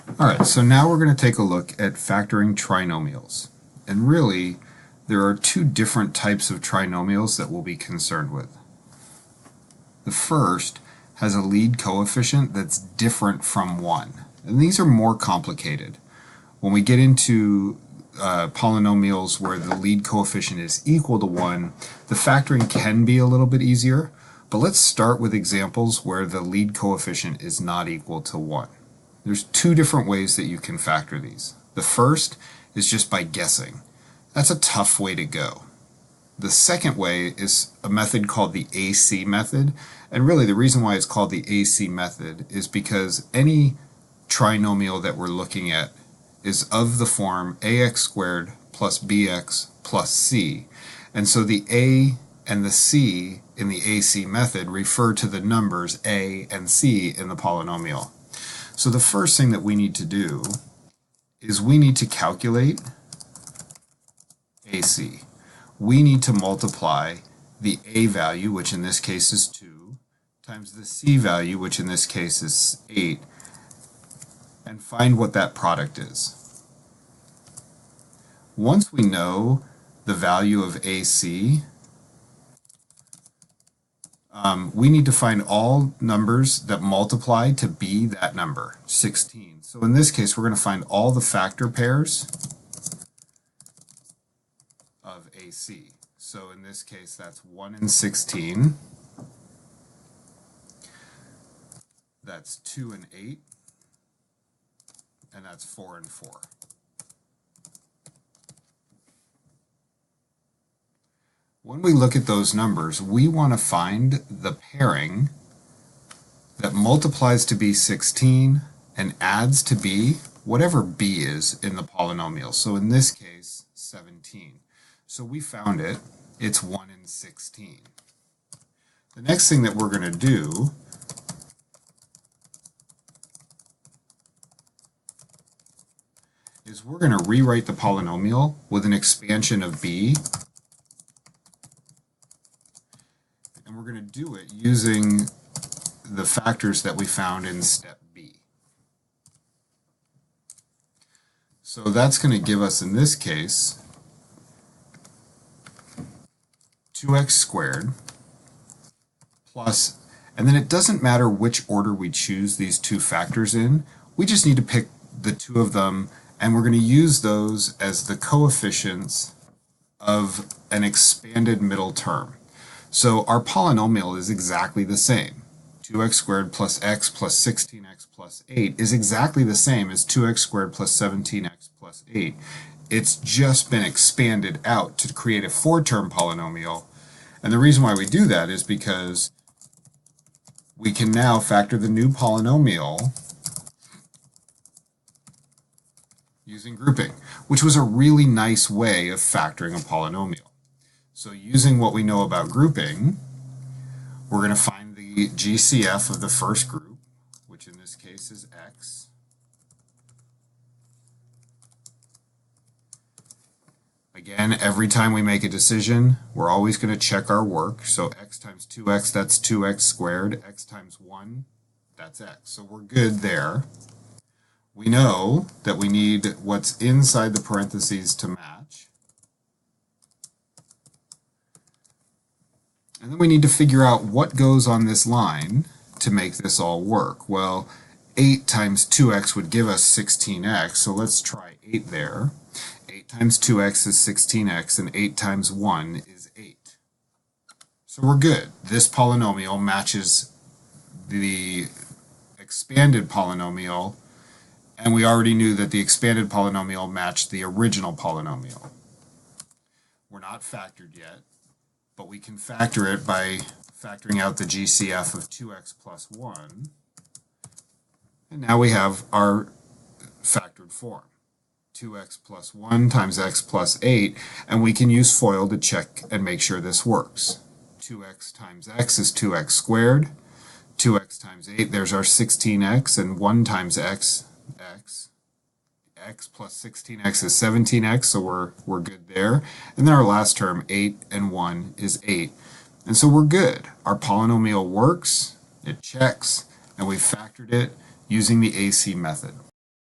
All right, so now we're going to take a look at factoring trinomials. And really, there are two different types of trinomials that we'll be concerned with. The first has a lead coefficient that's different from 1. And these are more complicated. When we get into polynomials where the lead coefficient is equal to 1, the factoring can be a little bit easier. But let's start with examples where the lead coefficient is not equal to 1. There's two different ways that you can factor these. The first is just by guessing. That's a tough way to go. The second way is a method called the AC method, and really the reason why it's called the AC method is because any trinomial that we're looking at is of the form ax squared plus bx plus c, and so the a and the c in the AC method refer to the numbers a and c in the polynomial. So the first thing that we need to do is we need to calculate AC. We need to multiply the A value, which in this case is 2, times the C value, which in this case is 8, and find what that product is. Once we know the value of AC, we need to find all numbers that multiply to be that number, 16. So in this case, we're going to find all the factor pairs of AC. So in this case, that's 1 and 16. That's 2 and 8. And that's 4 and 4. When we look at those numbers, we want to find the pairing that multiplies to be 16 and adds to be whatever b is in the polynomial. So in this case, 17. So we found it. It's 1 and 16. The next thing that we're going to do is we're going to rewrite the polynomial with an expansion of b. And we're going to do it using the factors that we found in step B. So that's going to give us, in this case, 2x squared plus, and then it doesn't matter which order we choose these two factors in, we just need to pick the two of them, and we're going to use those as the coefficients of an expanded middle term. So our polynomial is exactly the same. 2x squared plus x plus 16x plus 8 is exactly the same as 2x squared plus 17x plus 8. It's just been expanded out to create a 4-term polynomial. And the reason why we do that is because we can now factor the new polynomial using grouping, which was a really nice way of factoring a polynomial. So using what we know about grouping, we're going to find the GCF of the first group, which in this case is x. Again, every time we make a decision, we're always going to check our work. So x times 2x, that's 2x squared. X times 1, that's x. So we're good there. We know that we need what's inside the parentheses to match. And then we need to figure out what goes on this line to make this all work. Well, 8 times 2x would give us 16x, so let's try 8 there. 8 times 2x is 16x, and 8 times 1 is 8. So we're good. This polynomial matches the expanded polynomial, and we already knew that the expanded polynomial matched the original polynomial. We're not factored yet, but we can factor it by factoring out the GCF of 2x plus 1. And now we have our factored form. 2x plus 1 times x plus 8, and we can use FOIL to check and make sure this works. 2x times x is 2x squared. 2x times 8, there's our 16x, and 1 times x, x plus 16x is 17x, so we're good there. And then our last term, 8 and 1 is 8. And so we're good. Our polynomial works, it checks, and we factored it using the AC method.